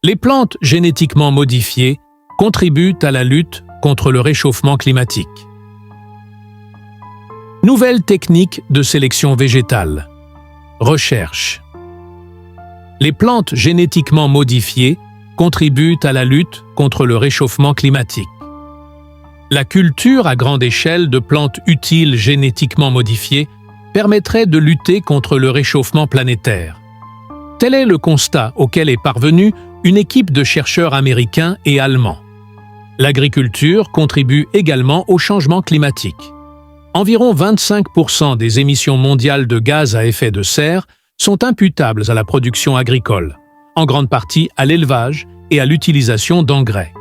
Les plantes génétiquement modifiées contribuent à la lutte contre le réchauffement climatique. Nouvelles techniques de sélection végétale. Recherche. Les plantes génétiquement modifiées contribuent à la lutte contre le réchauffement climatique. La culture à grande échelle de plantes utiles génétiquement modifiées permettrait de lutter contre le réchauffement planétaire. Tel est le constat auquel est parvenue une équipe de chercheurs américains et allemands. L'agriculture contribue également au changement climatique. Environ 25% des émissions mondiales de gaz à effet de serre sont imputables à la production agricole, en grande partie à l'élevage et à l'utilisation d'engrais.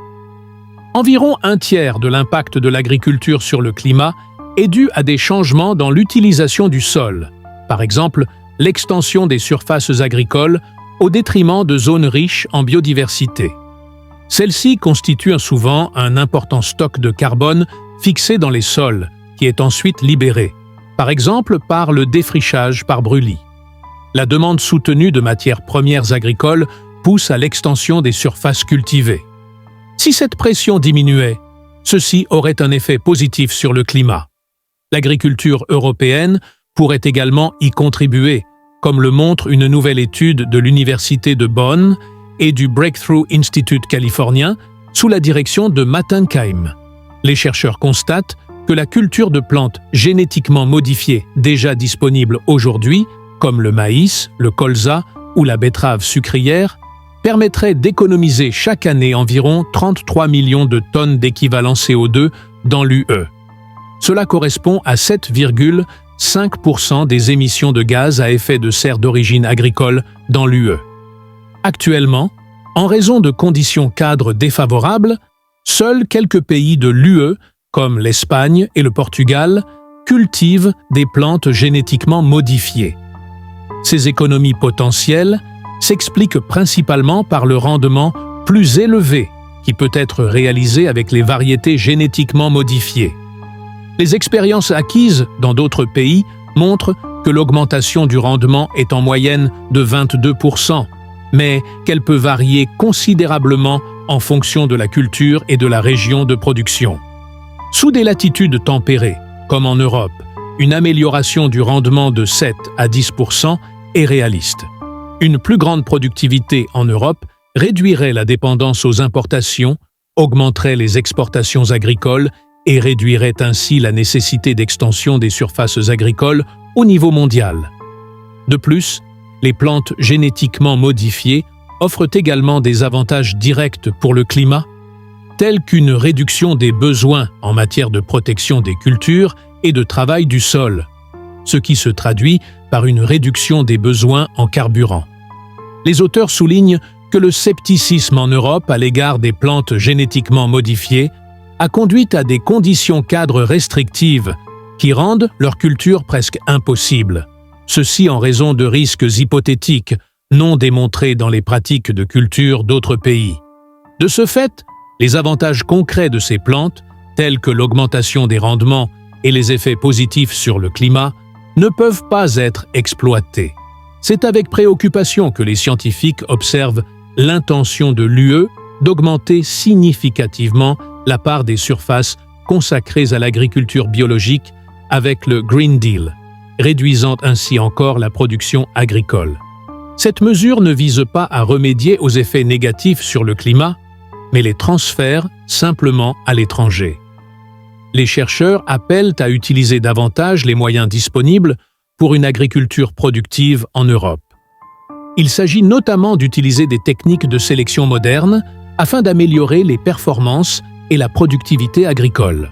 Environ un tiers de l'impact de l'agriculture sur le climat est dû à des changements dans l'utilisation du sol, par exemple l'extension des surfaces agricoles au détriment de zones riches en biodiversité. Celle-ci constitue souvent un important stock de carbone fixé dans les sols, qui est ensuite libéré, par exemple par le défrichage par brûlis. La demande soutenue de matières premières agricoles pousse à l'extension des surfaces cultivées. Si cette pression diminuait, ceci aurait un effet positif sur le climat. L'agriculture européenne pourrait également y contribuer, comme le montre une nouvelle étude de l'Université de Bonn et du Breakthrough Institute californien sous la direction de Mattenheim. Les chercheurs constatent que la culture de plantes génétiquement modifiées déjà disponibles aujourd'hui, comme le maïs, le colza ou la betterave sucrière, permettrait d'économiser chaque année environ 33 millions de tonnes d'équivalent CO2 dans l'UE. Cela correspond à 7,5% des émissions de gaz à effet de serre d'origine agricole dans l'UE. Actuellement, en raison de conditions cadres défavorables, seuls quelques pays de l'UE, comme l'Espagne et le Portugal, cultivent des plantes génétiquement modifiées. Ces économies potentielles s'expliquent principalement par le rendement plus élevé qui peut être réalisé avec les variétés génétiquement modifiées. Les expériences acquises dans d'autres pays montrent que l'augmentation du rendement est en moyenne de 22%, mais qu'elle peut varier considérablement en fonction de la culture et de la région de production. Sous des latitudes tempérées, comme en Europe, une amélioration du rendement de 7 à 10% est réaliste. Une plus grande productivité en Europe réduirait la dépendance aux importations, augmenterait les exportations agricoles et réduirait ainsi la nécessité d'extension des surfaces agricoles au niveau mondial. De plus, les plantes génétiquement modifiées offrent également des avantages directs pour le climat, tels qu'une réduction des besoins en matière de protection des cultures et de travail du sol, ce qui se traduit par une réduction des besoins en carburant. Les auteurs soulignent que le scepticisme en Europe à l'égard des plantes génétiquement modifiées a conduit à des conditions cadres restrictives qui rendent leur culture presque impossible, ceci en raison de risques hypothétiques non démontrés dans les pratiques de culture d'autres pays. De ce fait, les avantages concrets de ces plantes, tels que l'augmentation des rendements et les effets positifs sur le climat, ne peuvent pas être exploités. C'est avec préoccupation que les scientifiques observent l'intention de l'UE d'augmenter significativement la part des surfaces consacrées à l'agriculture biologique avec le Green Deal, réduisant ainsi encore la production agricole. Cette mesure ne vise pas à remédier aux effets négatifs sur le climat, mais les transfère simplement à l'étranger. Les chercheurs appellent à utiliser davantage les moyens disponibles pour une agriculture productive en Europe. Il s'agit notamment d'utiliser des techniques de sélection modernes afin d'améliorer les performances et la productivité agricole.